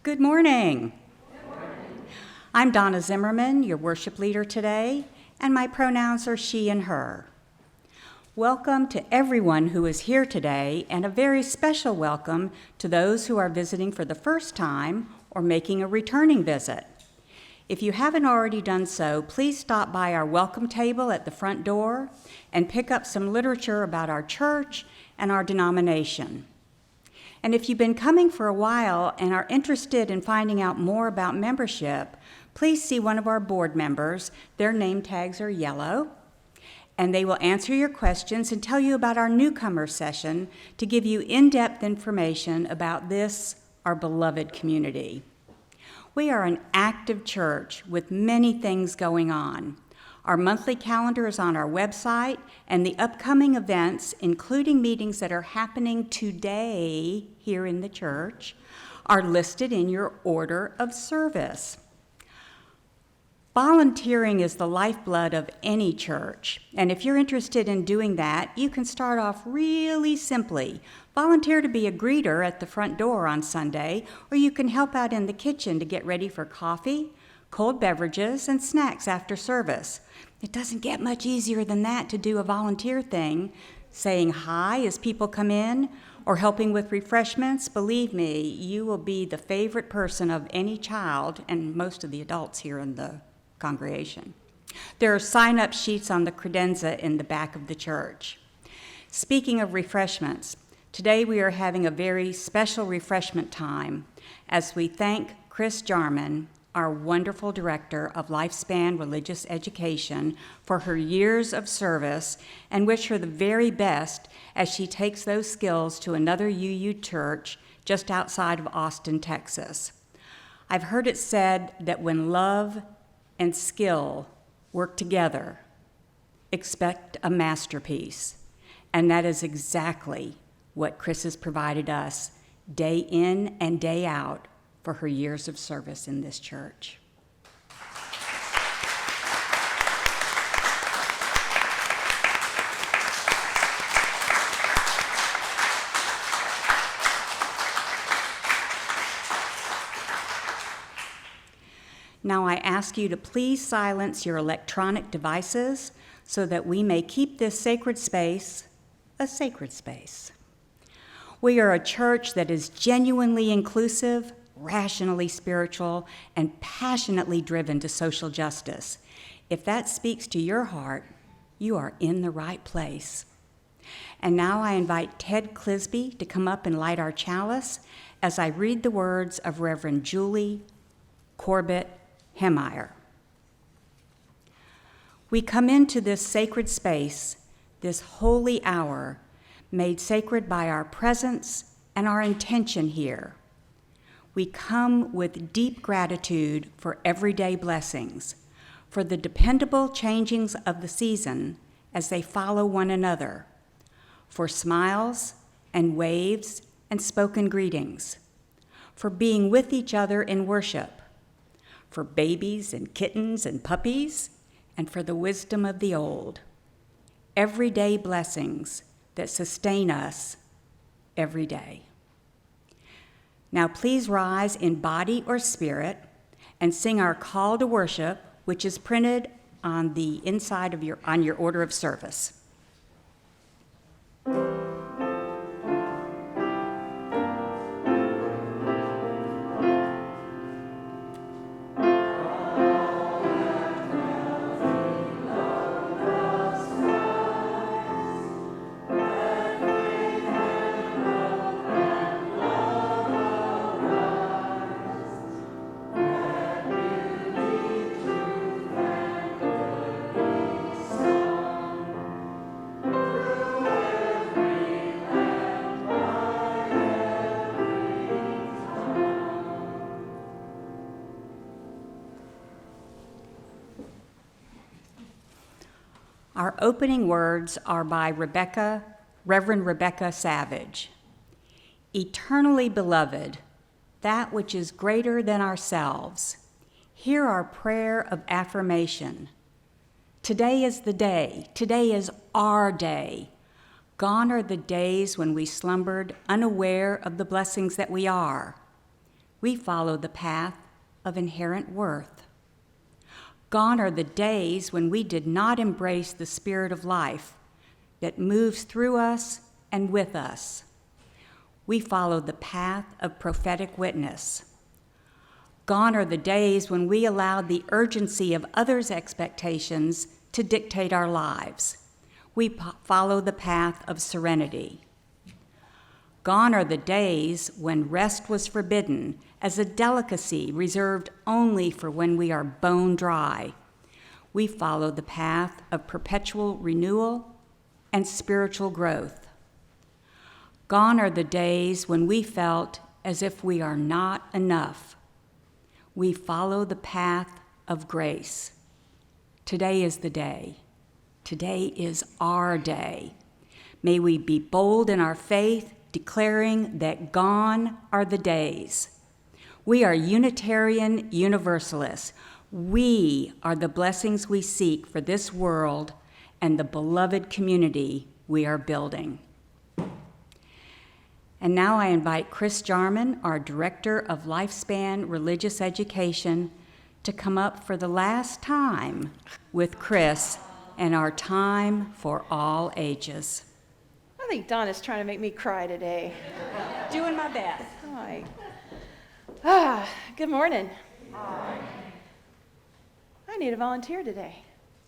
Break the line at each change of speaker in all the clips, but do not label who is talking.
Good morning. I'm Donna Zimmerman, your worship leader today, and my pronouns are she and her. Welcome to everyone who is here today, and a very special welcome to those who are visiting for the first time or making a returning visit. If you haven't already done so, please stop by our welcome table at the front door and pick up some literature about our church and our denomination. And if you've been coming for a while and are interested in finding out more about membership, please see one of our board members. Their name tags are yellow, and they will answer your questions and tell you about our newcomer session to give you in-depth information about this, our beloved community. We are an active church with many things going on. Our monthly calendar is on our website, and the upcoming events, including meetings that are happening today here in the church, are listed in your order of service. Volunteering is the lifeblood of any church, and if you're interested in doing that, you can start off really simply. Volunteer to be a greeter at the front door on Sunday, or you can help out in the kitchen to get ready for coffee, cold beverages, and snacks after service. It doesn't get much easier than that to do a volunteer thing, saying hi as people come in, or helping with refreshments. Believe me, you will be the favorite person of any child and most of the adults here in the congregation. There are sign-up sheets on the credenza in the back of the church. Speaking of refreshments, today we are having a very special refreshment time as we thank Chris Jarman, our wonderful director of Lifespan Religious Education, for her years of service, and wish her the very best as she takes those skills to another UU church just outside of Austin, Texas. I've heard it said that when love and skill work together, expect a masterpiece. And that is exactly what Chris has provided us day in and day out for her years of service in this church. Now I ask you to please silence your electronic devices so that we may keep this sacred space a sacred space. We are a church that is genuinely inclusive, rationally spiritual, and passionately driven to social justice. If that speaks to your heart, you are in the right place. And now I invite Ted Clisby to come up and light our chalice as I read the words of Reverend Julie Corbett Hemeyer. We come into this sacred space, this holy hour, made sacred by our presence and our intention here. We come with deep gratitude for everyday blessings, for the dependable changings of the season as they follow one another, for smiles and waves and spoken greetings, for being with each other in worship, for babies and kittens and puppies, and for the wisdom of the old. Everyday blessings that sustain us every day. Now please rise in body or spirit and sing our call to worship, which is printed on the inside of your order of service. Our opening words are by Reverend Rebecca Savage. Eternally beloved, that which is greater than ourselves, hear our prayer of affirmation. Today is the day. Today is our day. Gone are the days when we slumbered unaware of the blessings that we are. We follow the path of inherent worth. Gone are the days when we did not embrace the spirit of life that moves through us and with us. We follow the path of prophetic witness. Gone are the days when we allowed the urgency of others' expectations to dictate our lives. We follow the path of serenity. Gone are the days when rest was forbidden as a delicacy reserved only for when we are bone dry. We follow the path of perpetual renewal and spiritual growth. Gone are the days when we felt as if we are not enough. We follow the path of grace. Today is the day. Today is our day. May we be bold in our faith, declaring that gone are the days. We are Unitarian Universalists. We are the blessings we seek for this world and the beloved community we are building. And now I invite Chris Jarman, our Director of Lifespan Religious Education, to come up for the last time with Chris and our time for all ages.
I think Donna's trying to make me cry today.
Doing my best.
Hi. Good morning. Hi. I need a volunteer today.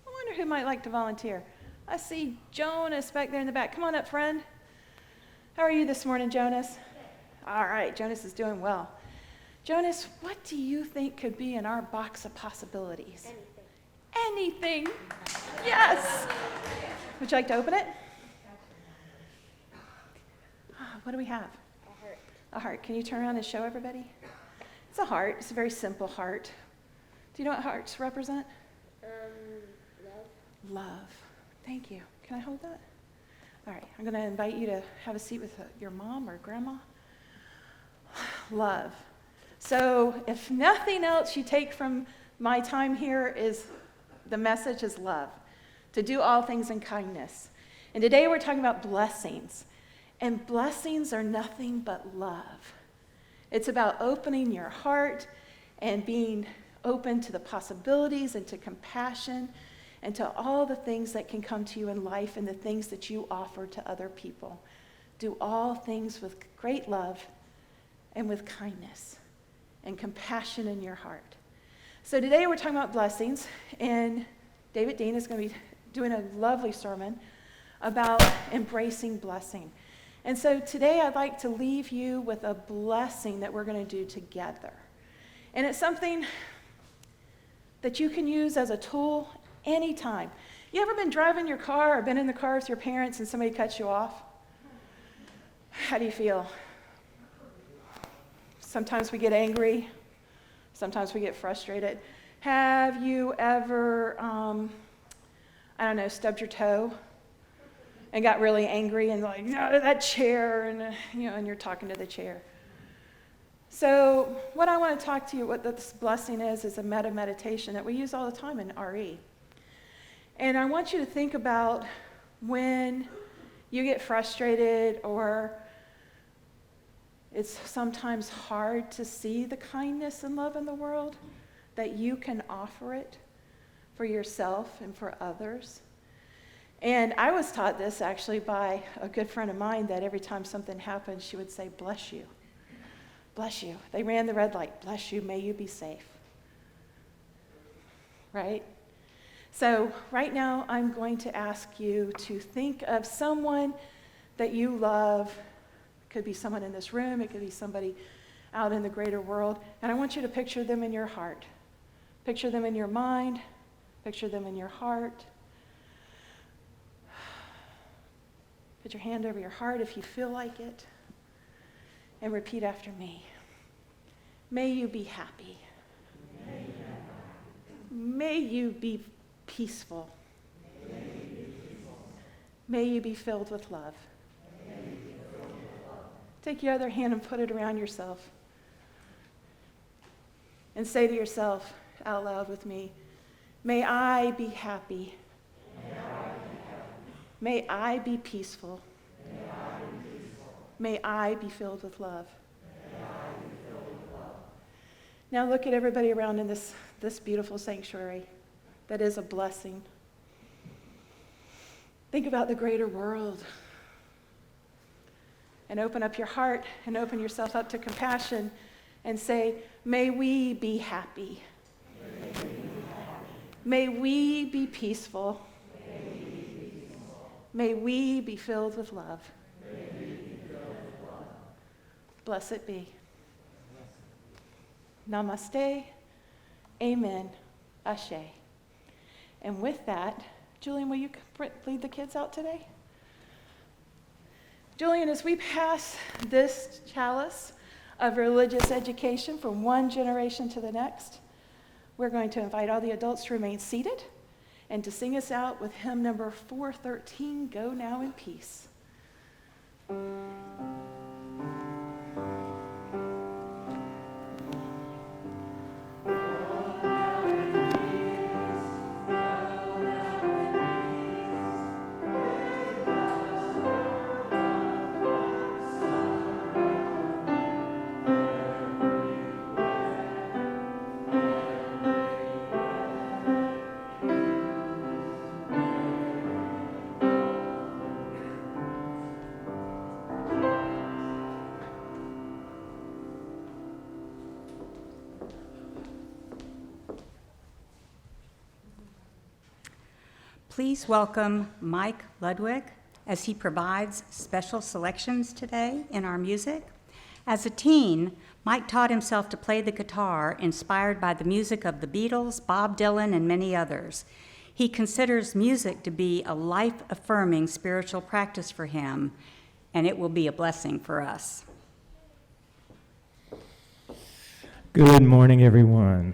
I wonder who might like to volunteer. I see Jonas back there in the back. Come on up, friend. How are you this morning, Jonas? All right, Jonas is doing well. Jonas, what do you think could be in our box of possibilities? Anything. Yes. Would you like to open it? What do we have?
A heart.
A heart. Can you turn around and show everybody? It's a heart. It's a very simple heart. Do you know what hearts represent?
Love.
Love. Thank you. Can I hold that? All right. I'm going to invite you to have a seat with your mom or grandma. Love. So if nothing else you take from my time here is the message is love. To do all things in kindness. And today we're talking about blessings. And blessings are nothing but love. It's about opening your heart and being open to the possibilities and to compassion and to all the things that can come to you in life and the things that you offer to other people. Do all things with great love and with kindness and compassion in your heart. So today we're talking about blessings, and David Dean is going to be doing a lovely sermon about embracing blessing. And so today I'd like to leave you with a blessing that we're going to do together. And it's something that you can use as a tool anytime. You ever been driving your car or been in the car with your parents and somebody cuts you off? How do you feel? Sometimes we get angry. Sometimes we get frustrated. Have you ever, stubbed your toe? And got really angry and like, no, that chair, and and you're talking to the chair. So what I want to talk to you, what this blessing is a meditation that we use all the time in RE. And I want you to think about when you get frustrated or it's sometimes hard to see the kindness and love in the world, that you can offer it for yourself and for others. And I was taught this actually by a good friend of mine, that every time something happened, she would say, bless you. Bless you. They ran the red light. Bless you. May you be safe. Right? So right now, I'm going to ask you to think of someone that you love. It could be someone in this room. It could be somebody out in the greater world. And I want you to picture them in your heart. Picture them in your mind. Picture them in your heart. Put your hand over your heart if you feel like it, and repeat after me. May you be happy. May you be peaceful. May you be filled with love. Take your other hand and put it around yourself. And say to yourself out loud with me, may I be happy. May I be peaceful. May I be filled with love. Now look at everybody around in this beautiful sanctuary. That is a blessing. Think about the greater world. And open up your heart and open yourself up to compassion and say, may we be happy. May we be peaceful. May we be filled with love. Blessed be. Namaste. Amen. Ashe. And with that, Julian, will you lead the kids out today? Julian, as we pass this chalice of religious education from one generation to the next, we're going to invite all the adults to remain seated and to sing us out with hymn number 413, Go Now in Peace.
Please welcome Mike Ludwick as he provides special selections today in our music. As a teen, Mike taught himself to play the guitar inspired by the music of the Beatles, Bob Dylan, and many others. He considers music to be a life-affirming spiritual practice for him, and it will be a blessing for us.
Good morning, everyone.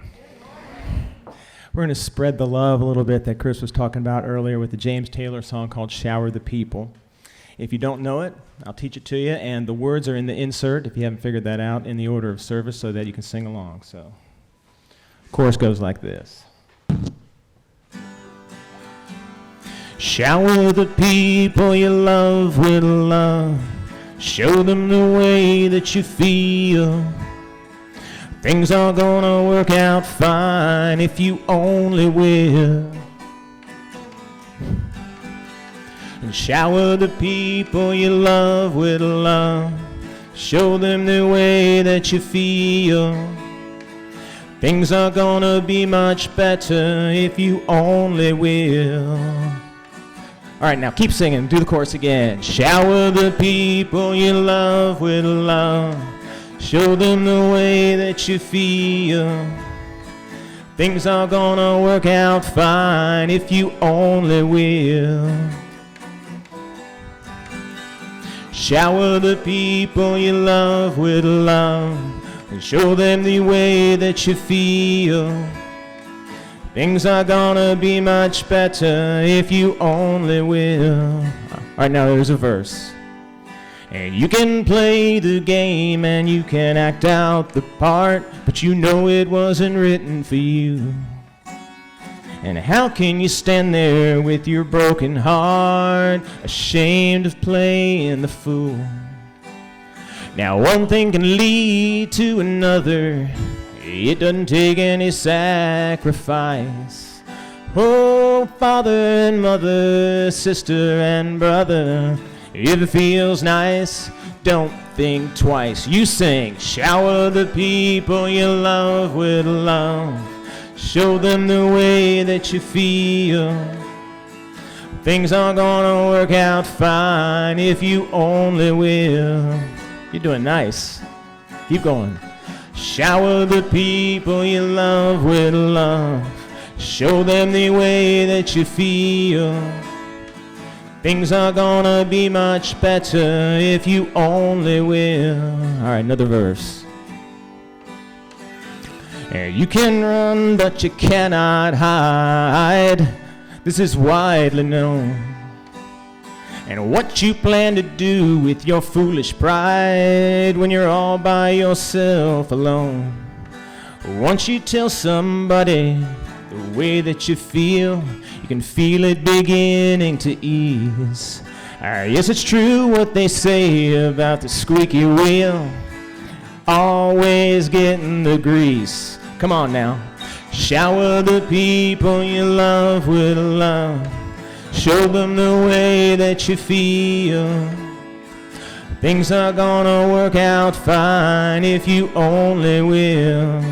We're going to spread the love a little bit that Chris was talking about earlier with the James Taylor song called Shower the People. If you don't know it, I'll teach it to you, and the words are in the insert, if you haven't figured that out, in the order of service so that you can sing along. So, chorus goes like this. Shower the people you love with love. Show them the way that you feel. Things are gonna work out fine if you only will. And shower the people you love with love. Show them the way that you feel. Things are gonna be much better if you only will. All right, now keep singing. Do the chorus again. Shower the people you love with love. Show them the way that you feel. Things are gonna work out fine if you only will. Shower the people you love with love, and show them the way that you feel. Things are gonna be much better if you only will. All right, now there's a verse. And you can play the game and you can act out the part, but you know it wasn't written for you. And how can you stand there with your broken heart, ashamed of playing the fool? Now one thing can lead to another. It doesn't take any sacrifice. Oh, father and mother, sister and brother, if it feels nice, don't think twice. You sing, shower the people you love with love. Show them the way that you feel. Things are gonna work out fine if you only will. You're doing nice. Keep going. Shower the people you love with love. Show them the way that you feel. Things are gonna be much better if you only will. All right, another verse. And you can run, but you cannot hide. This is widely known. And what you plan to do with your foolish pride when you're all by yourself alone. Once you tell somebody the way that you feel, you can feel it beginning to ease. Yes, it's true what they say about the squeaky wheel. always getting the grease. Come on now. Shower the people you love with love. Show them the way that you feel. Things are gonna work out fine if you only will.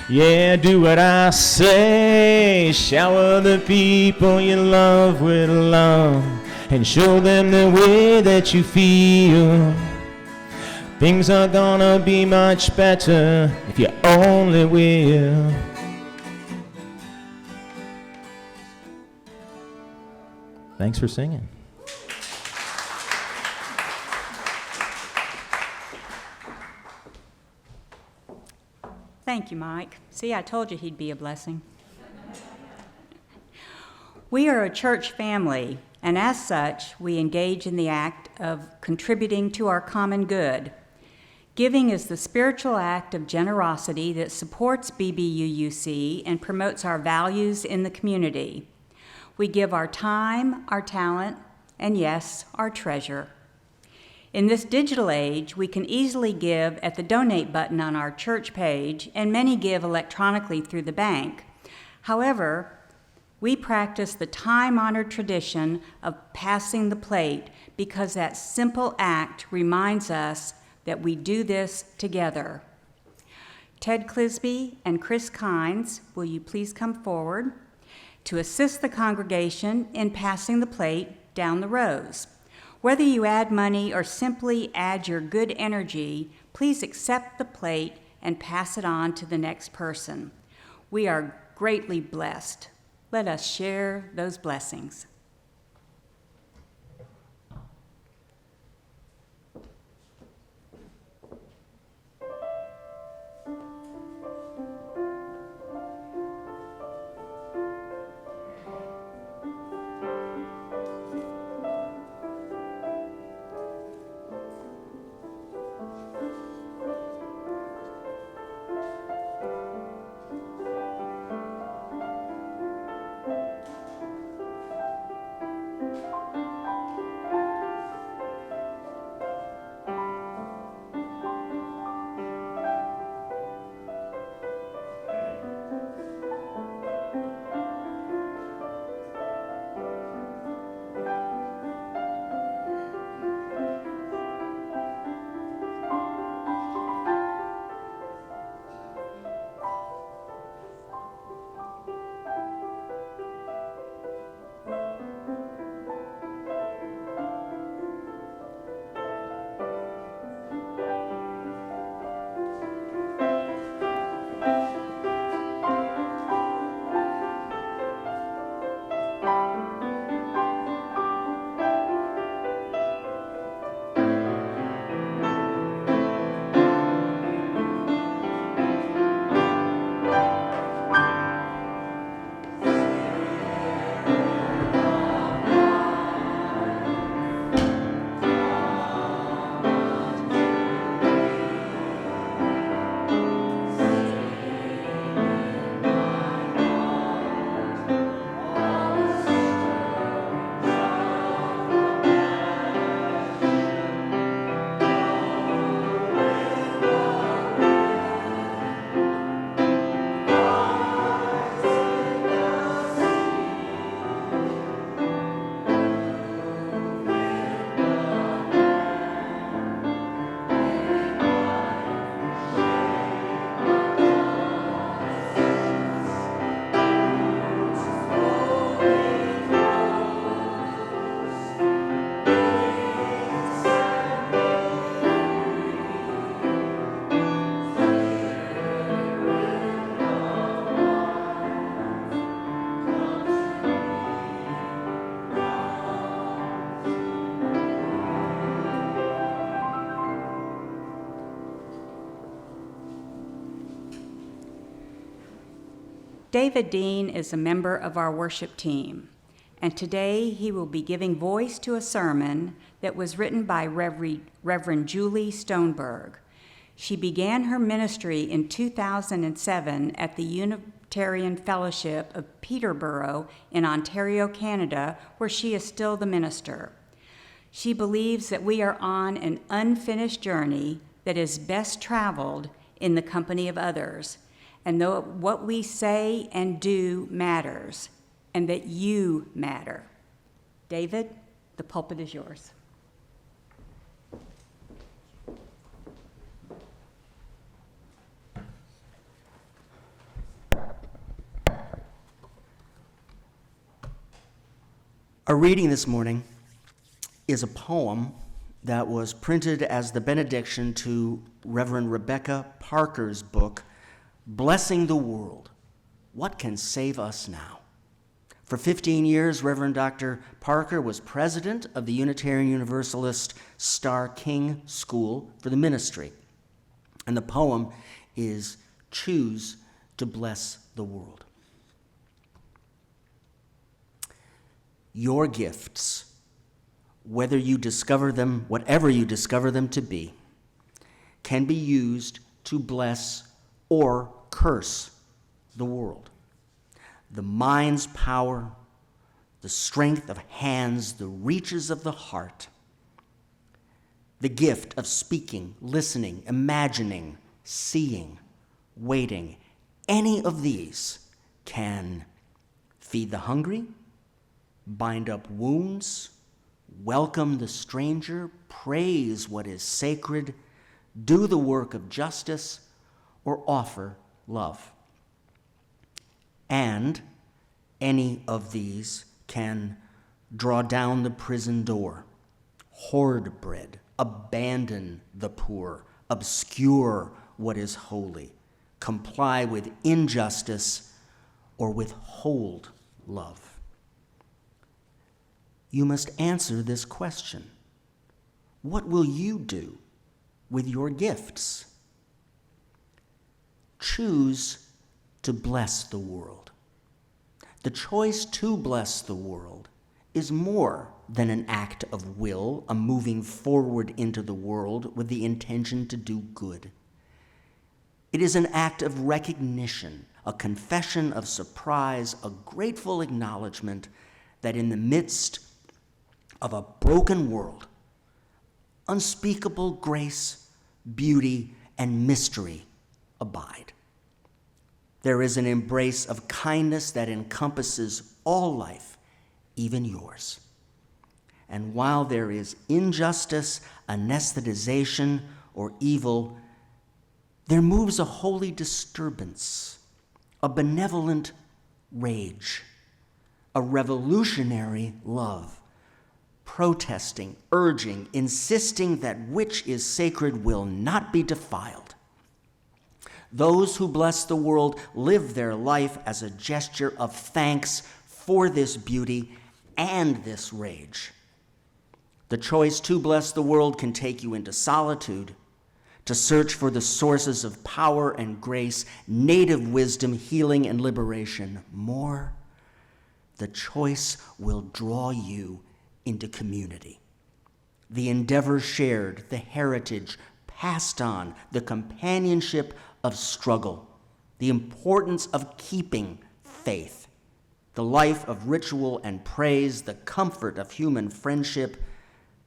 Yeah, do what I say. Shower the people you love with love and show them the way that you feel. Things are gonna be much better if you only will. Thanks for singing.
Thank you, Mike. See, I told you he'd be a blessing. We are a church family, and as such, we engage in the act of contributing to our common good. Giving is the spiritual act of generosity that supports BBUUC and promotes our values in the community. We give our time, our talent, and yes, our treasure. In this digital age, we can easily give at the donate button on our church page, and many give electronically through the bank. However, we practice the time-honored tradition of passing the plate because that simple act reminds us that we do this together. Ted Clisby and Chris Kynes, will you please come forward to assist the congregation in passing the plate down the rows. Whether you add money or simply add your good energy, please accept the plate and pass it on to the next person. We are greatly blessed. Let us share those blessings. David Dean is a member of our worship team, and today he will be giving voice to a sermon that was written by Reverend Julie Stoneberg. She began her ministry in 2007 at the Unitarian Fellowship of Peterborough in Ontario, Canada, where she is still the minister. She believes that we are on an unfinished journey that is best traveled in the company of others, and that what we say and do matters, and that you matter. David, the pulpit is yours.
Our reading this morning is a poem that was printed as the benediction to Reverend Rebecca Parker's book, Blessing the World, What Can Save Us Now? For 15 years, Reverend Dr. Parker was president of the Unitarian Universalist Star King School for the Ministry. And the poem is Choose to Bless the World. Your gifts, whether you discover them, whatever you discover them to be, can be used to bless or curse the world. The mind's power, the strength of hands, the reaches of the heart, the gift of speaking, listening, imagining, seeing, waiting, any of these can feed the hungry, bind up wounds, welcome the stranger, praise what is sacred, do the work of justice, or offer love. And any of these can draw down the prison door, hoard bread, abandon the poor, obscure what is holy, comply with injustice, or withhold love. You must answer this question. What will you do with your gifts? Choose to bless the world. The choice to bless the world is more than an act of will, a moving forward into the world with the intention to do good. It is an act of recognition, a confession of surprise, a grateful acknowledgement that in the midst of a broken world, unspeakable grace, beauty, and mystery abide. There is an embrace of kindness that encompasses all life, even yours. And while there is injustice, anesthetization, or evil, there moves a holy disturbance, a benevolent rage, a revolutionary love, protesting, urging, insisting that which is sacred will not be defiled. Those who bless the world live their life as a gesture of thanks for this beauty and this rage. The choice to bless the world can take you into solitude, to search for the sources of power and grace, native wisdom, healing, and liberation. More, the choice will draw you into community. The endeavor shared, the heritage passed on, the companionship of struggle, the importance of keeping faith, the life of ritual and praise, the comfort of human friendship,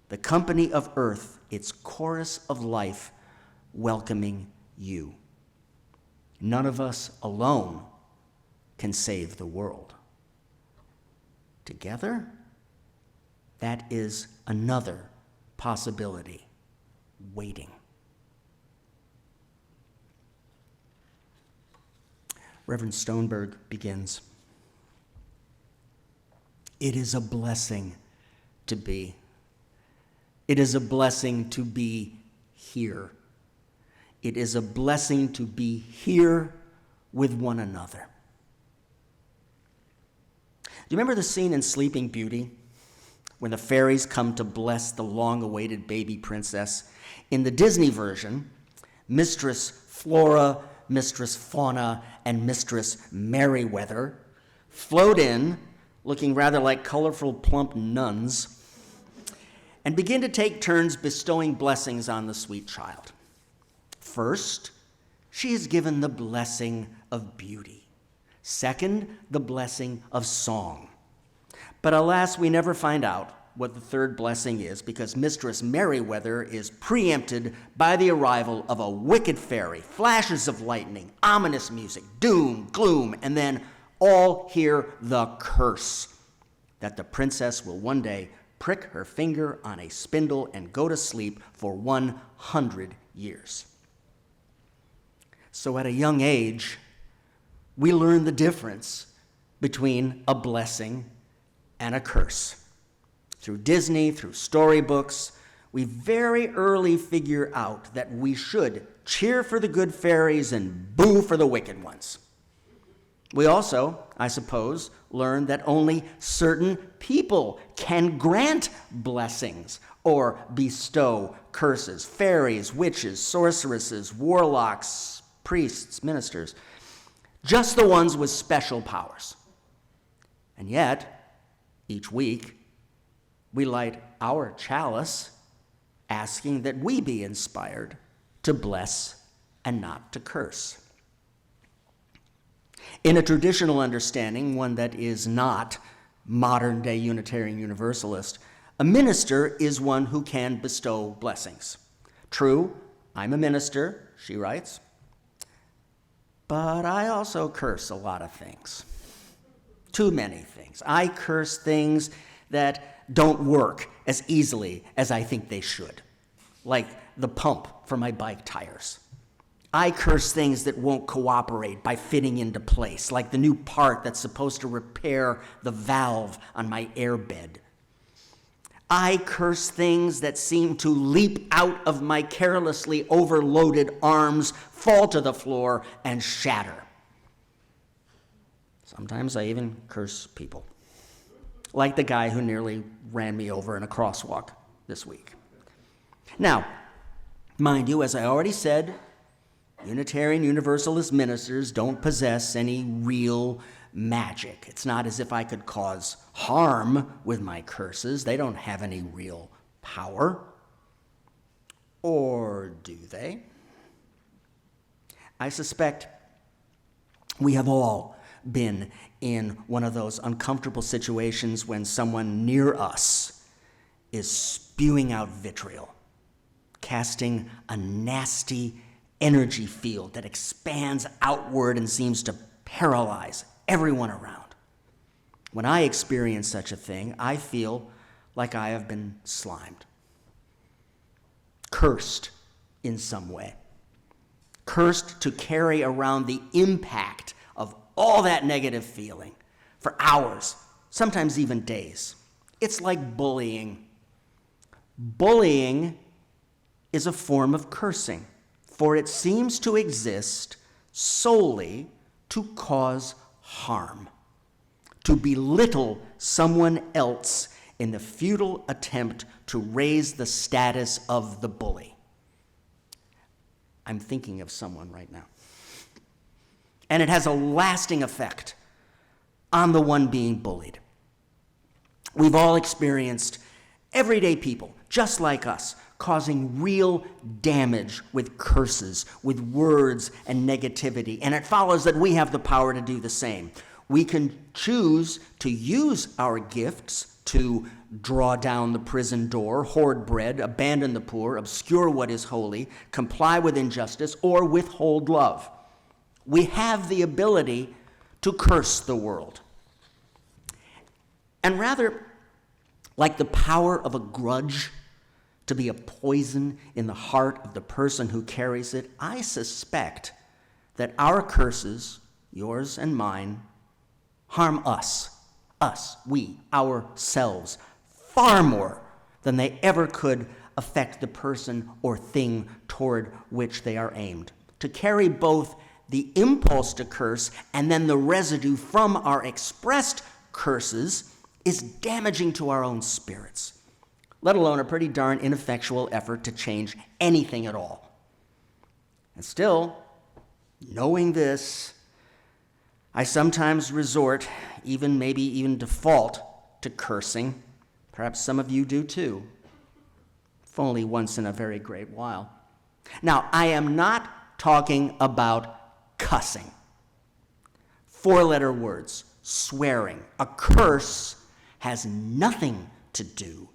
the company of earth, its chorus of life, welcoming you. None of us alone can save the world. Together, that is another possibility waiting. Reverend Stoneberg begins. It is a blessing to be. It is a blessing to be here. It is a blessing to be here with one another. Do you remember the scene in Sleeping Beauty when the fairies come to bless the long-awaited baby princess? In the Disney version, Mistress Flora, Mistress Fauna, and Mistress Merryweather float in, looking rather like colorful, plump nuns, and begin to take turns bestowing blessings on the sweet child. First, she is given the blessing of beauty. Second, the blessing of song. But alas, we never find out what the third blessing is because Mistress Merriweather is preempted by the arrival of a wicked fairy, flashes of lightning, ominous music, doom, gloom, and then all hear the curse that the princess will one day prick her finger on a spindle and go to sleep for 100 years. So at a young age, we learn the difference between a blessing and a curse. Through Disney, through storybooks, we very early figure out that we should cheer for the good fairies and boo for the wicked ones. We also, I suppose, learn that only certain people can grant blessings or bestow curses. Fairies, witches, sorceresses, warlocks, priests, ministers. Just the ones with special powers. And yet, each week, we light our chalice asking that we be inspired to bless and not to curse. In a traditional understanding, one that is not modern-day Unitarian Universalist, a minister is one who can bestow blessings. True, I'm a minister, she writes, but I also curse a lot of things. Too many things. I curse things that don't work as easily as I think they should, like the pump for my bike tires. I curse things that won't cooperate by fitting into place, like the new part that's supposed to repair the valve on my airbed. I curse things that seem to leap out of my carelessly overloaded arms, fall to the floor, and shatter. Sometimes I even curse people, like the guy who nearly ran me over in a crosswalk this week. Now, mind you, as I already said, Unitarian Universalist ministers don't possess any real magic. It's not as if I could cause harm with my curses. They don't have any real power. Or do they? I suspect we have all been in one of those uncomfortable situations when someone near us is spewing out vitriol, casting a nasty energy field that expands outward and seems to paralyze everyone around. When I experience such a thing, I feel like I have been slimed, cursed in some way, cursed to carry around the impact of all that negative feeling for hours, sometimes even days. It's like bullying. Bullying is a form of cursing, for it seems to exist solely to cause harm, to belittle someone else in the futile attempt to raise the status of the bully. I'm thinking of someone right now. And it has a lasting effect on the one being bullied. We've all experienced everyday people, just like us, causing real damage with curses, with words and negativity. And it follows that we have the power to do the same. We can choose to use our gifts to draw down the prison door, hoard bread, abandon the poor, obscure what is holy, comply with injustice, or withhold love. We have the ability to curse the world. And rather, like the power of a grudge to be a poison in the heart of the person who carries it, I suspect that our curses, yours and mine, harm us, we, ourselves, far more than they ever could affect the person or thing toward which they are aimed. To carry both the impulse to curse and then the residue from our expressed curses is damaging to our own spirits, let alone a pretty darn ineffectual effort to change anything at all. And still, knowing this, I sometimes resort, maybe even default, to cursing. Perhaps some of you do too, if only once in a very great while. Now, I am not talking about cussing. 4-letter words, swearing. A curse has nothing to do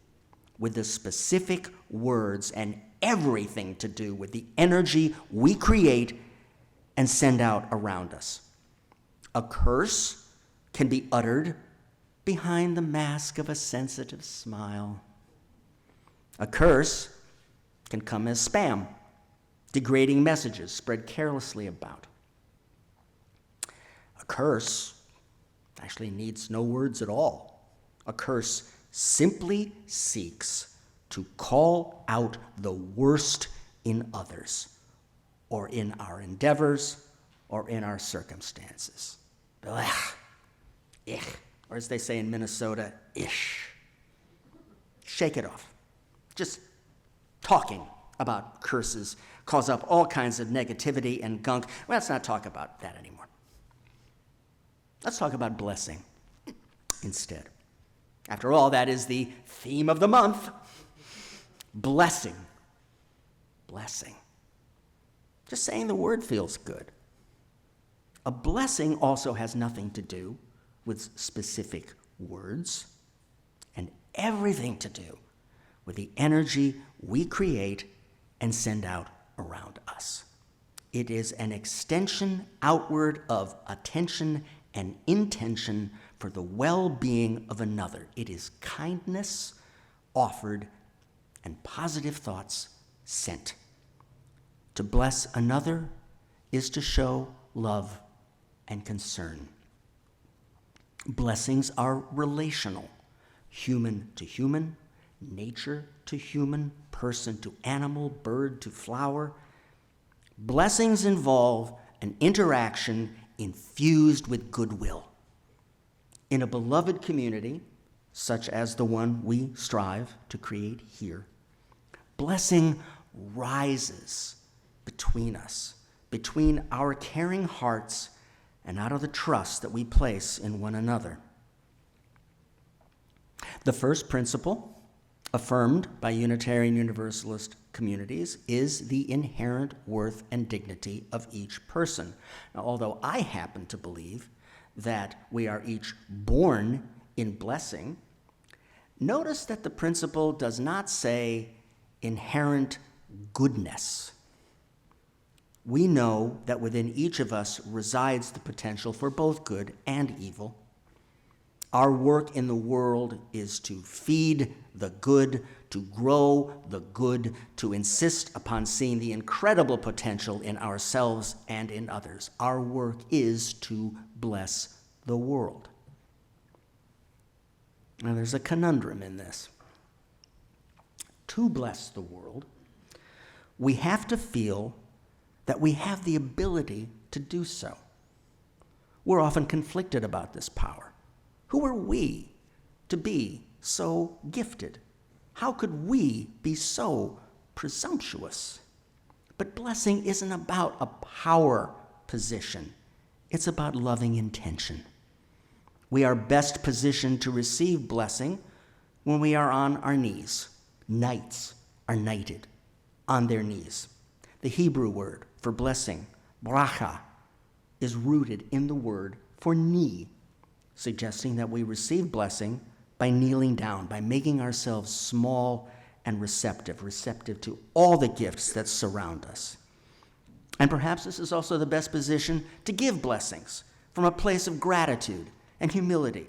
with the specific words and everything to do with the energy we create and send out around us. A curse can be uttered behind the mask of a sensitive smile. A curse can come as spam, degrading messages spread carelessly about. A curse actually needs no words at all. A curse simply seeks to call out the worst in others, or in our endeavors, or in our circumstances. Blech, ich, or as they say in Minnesota, ish. Shake it off. Just talking about curses cause up all kinds of negativity and gunk. Well, let's not talk about that anymore. Let's talk about blessing instead. After all, that is the theme of the month. Blessing. Blessing. Just saying the word feels good. A blessing also has nothing to do with specific words and everything to do with the energy we create and send out around us. It is an extension outward of attention and intention for the well-being of another. It is kindness offered and positive thoughts sent. To bless another is to show love and concern. Blessings are relational, human to human, nature to human, person to animal, bird to flower. Blessings involve an interaction infused with goodwill. In a beloved community, such as the one we strive to create here, blessing rises between us, between our caring hearts and out of the trust that we place in one another. The first principle affirmed by Unitarian Universalist communities is the inherent worth and dignity of each person. Now, although I happen to believe that we are each born in blessing, notice that the principle does not say inherent goodness. We know that within each of us resides the potential for both good and evil. Our work in the world is to feed the good, to grow the good, to insist upon seeing the incredible potential in ourselves and in others. Our work is to bless the world. Now, there's a conundrum in this. To bless the world, we have to feel that we have the ability to do so. We're often conflicted about this power. Who are we to be so gifted? How could we be so presumptuous? But blessing isn't about a power position. It's about loving intention. We are best positioned to receive blessing when we are on our knees. Knights are knighted on their knees. The Hebrew word for blessing, bracha, is rooted in the word for knee, suggesting that we receive blessing by kneeling down, by making ourselves small and receptive to all the gifts that surround us. And perhaps this is also the best position to give blessings from a place of gratitude and humility,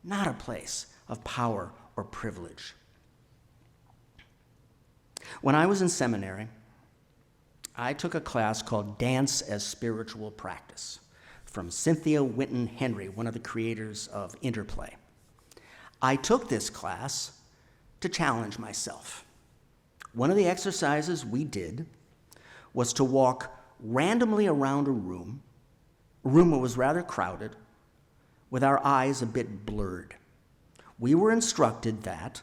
not a place of power or privilege. When I was in seminary, I took a class called Dance as Spiritual Practice from Cynthia Winton Henry, one of the creators of Interplay. I took this class to challenge myself. One of the exercises we did was to walk randomly around a room that was rather crowded, with our eyes a bit blurred. We were instructed that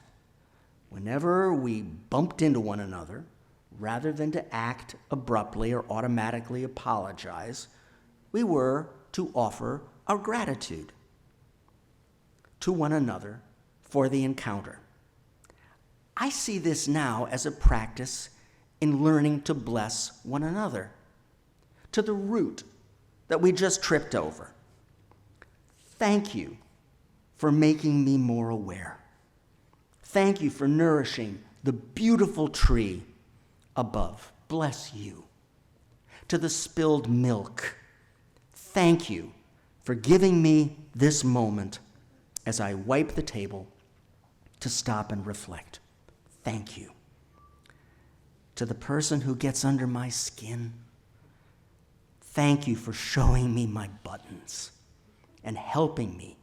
whenever we bumped into one another, rather than to act abruptly or automatically apologize, we were to offer our gratitude to one another for the encounter. I see this now as a practice in learning to bless one another, to the root that we just tripped over. Thank you for making me more aware. Thank you for nourishing the beautiful tree above. Bless you. To the spilled milk, thank you for giving me this moment as I wipe the table to stop and reflect. Thank you. To the person who gets under my skin, thank you for showing me my buttons and helping me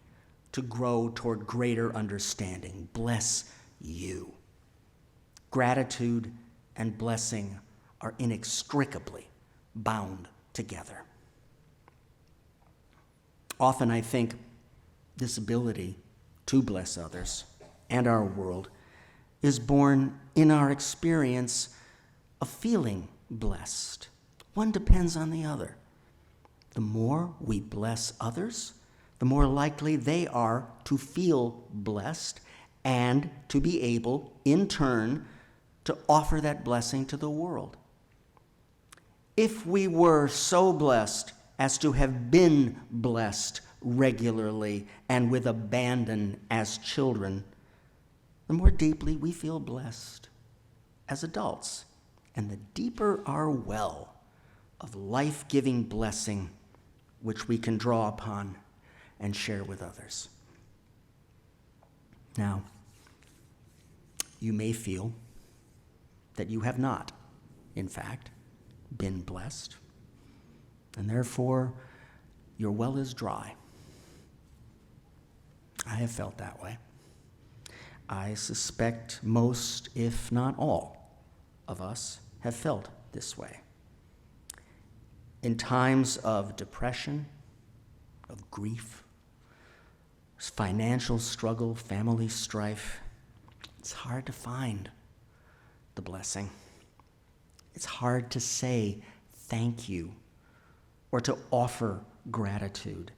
to grow toward greater understanding. Bless you. Gratitude and blessing are inextricably bound together. Often I think this ability to bless others and our world is born in our experience of feeling blessed. One depends on the other. The more we bless others, the more likely they are to feel blessed and to be able, in turn, to offer that blessing to the world. If we were so blessed as to have been blessed regularly and with abandon as children, the more deeply we feel blessed as adults, and the deeper our well of life-giving blessing which we can draw upon and share with others. Now, you may feel that you have not, in fact, been blessed, and therefore your well is dry. I have felt that way. I suspect most, if not all, of us have felt this way. In times of depression, of grief, financial struggle, family strife, it's hard to find the blessing. It's hard to say thank you or to offer gratitude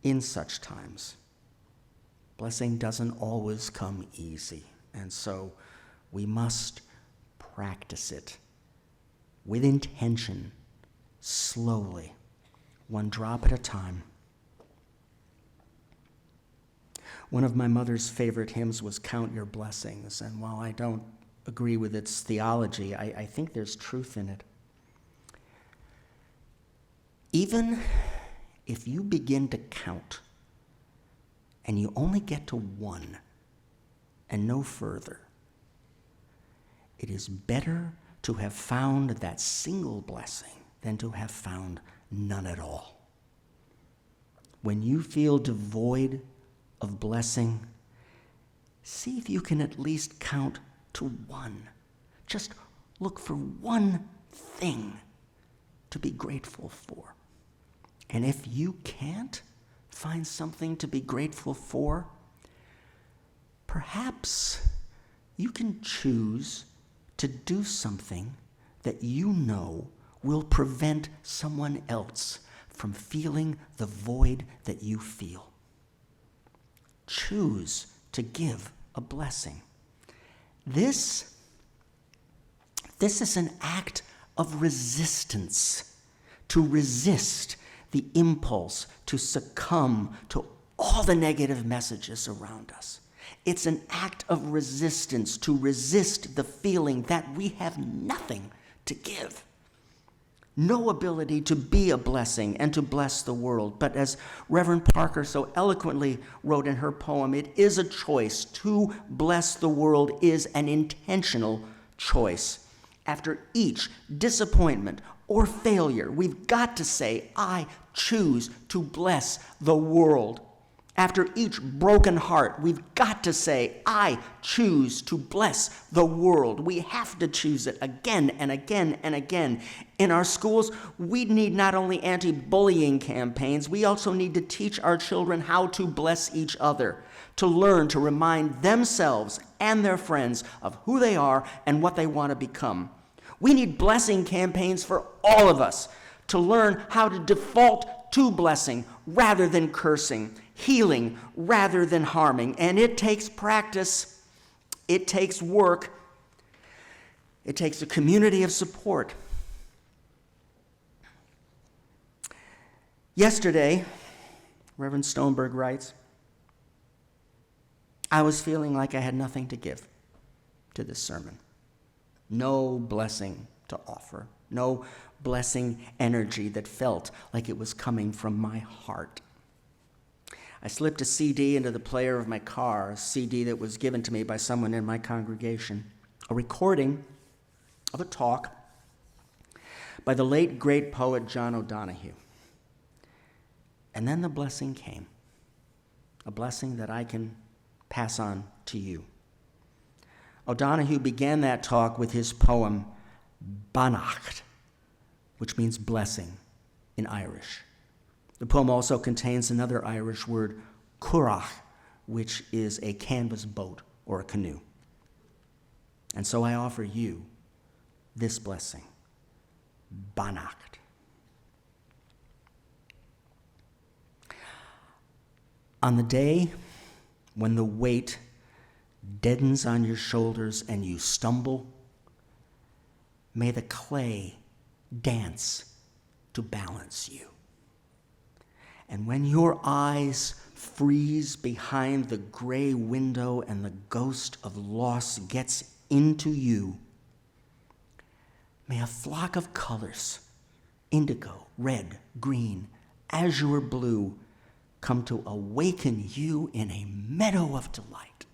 in such times. Blessing doesn't always come easy, and so we must practice it with intention, slowly, one drop at a time. One of my mother's favorite hymns was Count Your Blessings, and while I don't agree with its theology, I think there's truth in it. Even if you begin to count and you only get to 1 and no further, it is better to have found that single blessing than to have found none at all. When you feel devoid of blessing, see if you can at least count to 1. Just look for one thing to be grateful for. And if you can't find something to be grateful for, perhaps you can choose to do something that you know will prevent someone else from feeling the void that you feel. Choose to give a blessing. This is an act of resistance, to resist the impulse to succumb to all the negative messages around us. It's an act of resistance to resist the feeling that we have nothing to give. No ability to be a blessing and to bless the world. But as Reverend Parker so eloquently wrote in her poem, it is a choice. To bless the world is an intentional choice. After each disappointment or failure, we've got to say, I choose to bless the world. After each broken heart, we've got to say, I choose to bless the world. We have to choose it again and again and again. In our schools, we need not only anti-bullying campaigns, we also need to teach our children how to bless each other, to learn to remind themselves and their friends of who they are and what they want to become. We need blessing campaigns for all of us to learn how to default to blessing rather than cursing, healing rather than harming. And it takes practice, it takes work, it takes a community of support. Yesterday, Reverend Stoneberg writes, I was feeling like I had nothing to give to this sermon. No blessing to offer. No blessing energy that felt like it was coming from my heart. I slipped a CD into the player of my car, a CD that was given to me by someone in my congregation, a recording of a talk by the late, great poet John O'Donohue. And then the blessing came, a blessing that I can pass on to you. O'Donohue began that talk with his poem, Beannacht, which means blessing in Irish. The poem also contains another Irish word, currach, which is a canvas boat or a canoe. And so I offer you this blessing, Beannacht. On the day when the weight deadens on your shoulders and you stumble, may the clay dance to balance you. And when your eyes freeze behind the gray window and the ghost of loss gets into you, may a flock of colors, indigo, red, green, azure blue, come to awaken you in a meadow of delight.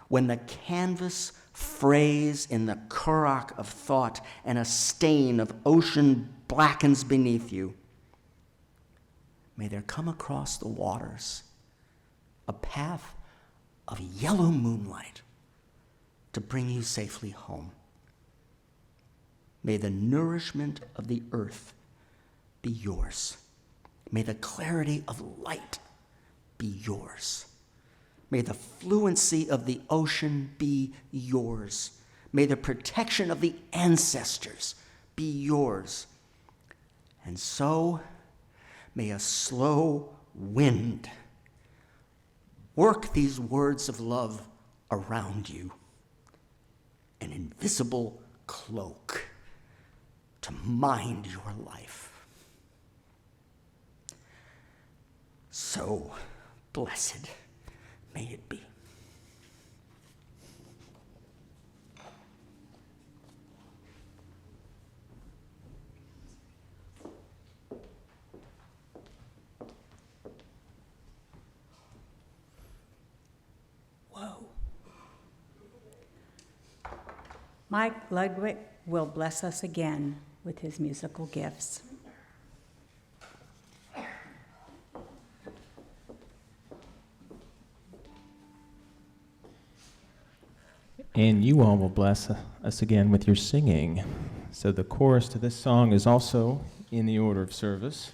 When the canvas frays in the currach of thought and a stain of ocean blackens beneath you, may there come across the waters a path of yellow moonlight to bring you safely home. May the nourishment of the earth be yours. May the clarity of light be yours. May the fluency of the ocean be yours. May the protection of the ancestors be yours. And so, may a slow wind work these words of love around you, an invisible cloak to mind your life. So blessed may it be.
Whoa. Mike Ludwick will bless us again with his musical gifts.
And you all will bless us again with your singing. So the chorus to this song is also in the order of service.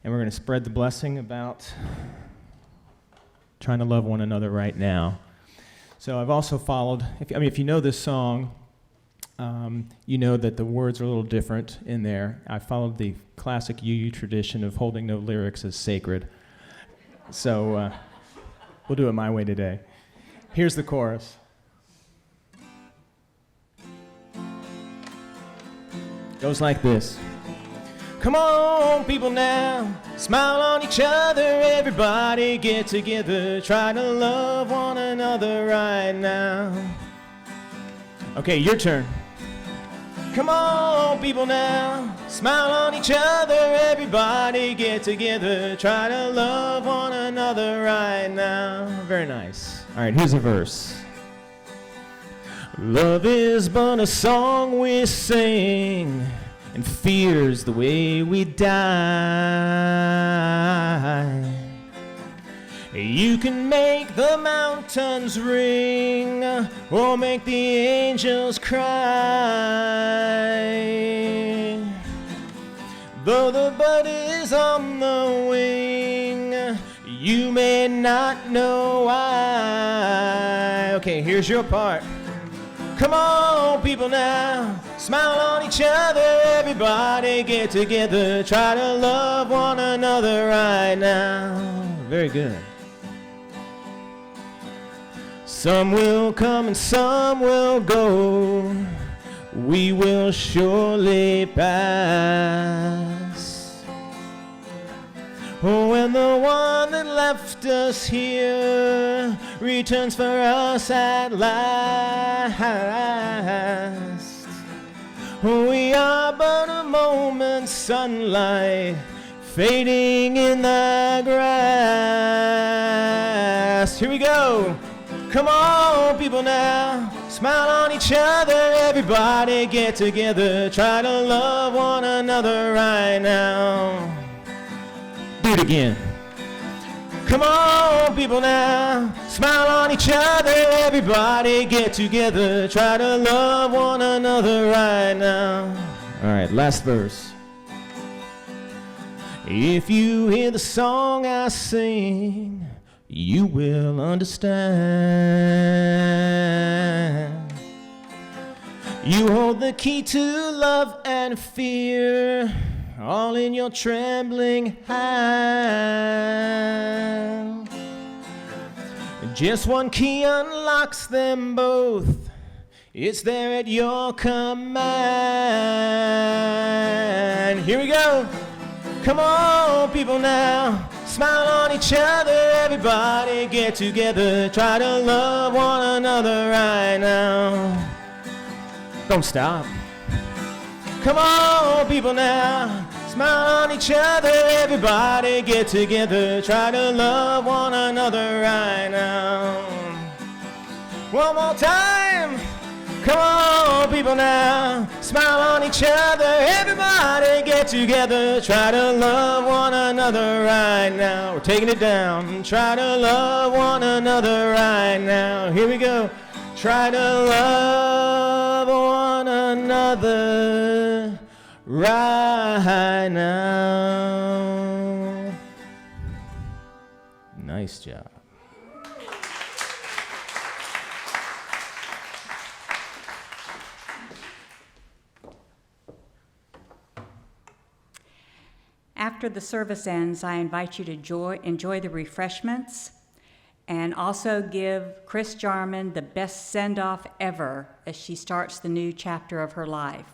And we're going to spread the blessing about trying to love one another right now. So I've also followed, if you know this song, you know that the words are a little different in there. I followed the classic UU tradition of holding no lyrics as sacred. So we'll do it my way today. Here's the chorus. Goes like this. Come on, people now, smile on each other, everybody get together, try to love one another right now. Okay, your turn. Come on, people now, smile on each other, everybody get together, try to love one another right now. Very nice. All right, here's a verse. Love is but a song we sing, and fear's the way we die. You can make the mountains ring, or make the angels cry. Though the bird is on the wing, you may not know why. Okay, here's your part. Come on, people now, smile on each other, everybody get together, try to love one another right now. Very good. Some will come and some will go, we will surely pass. When the one that left us here returns for us at last. We are but a moment's sunlight fading in the grass. Here we go. Come on, people now. Smile on each other. Everybody get together. Try to love one another right now. Do it again. Come on, people now. Smile on each other. Everybody get together. Try to love one another right now. All right, last verse. If you hear the song I sing, you will understand. You hold the key to love and fear, all in your trembling hand. Just one key unlocks them both. It's there at your command. Here we go. Come on, people now. Smile on each other. Everybody get together. Try to love one another right now. Don't stop. Come on, people now. Smile on each other. Everybody get together. Try to love one another right now. One more time. Come on, people now. Smile on each other. Everybody get together. Try to love one another right now. We're taking it down. Try to love one another right now. Here we go. Try to love one another right now. Nice job.
After the service ends, I invite you to enjoy the refreshments and also give Chris Jarman the best send-off ever as she starts the new chapter of her life.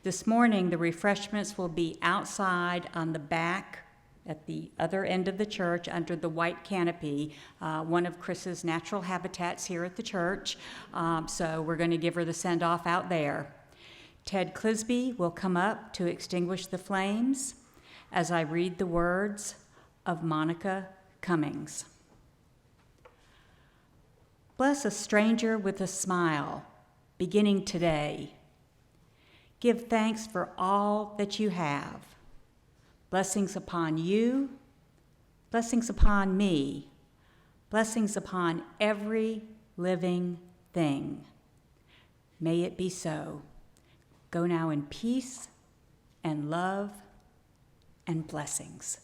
This morning, the refreshments will be outside on the back at the other end of the church under the white canopy, one of Chris's natural habitats here at the church. So we're going to give her the send-off out there. Ted Clisby will come up to extinguish the flames as I read the words of Monica Cummings. Bless a stranger with a smile, beginning today. Give thanks for all that you have. Blessings upon you, blessings upon me, blessings upon every living thing. May it be so. Go now in peace and love and blessings.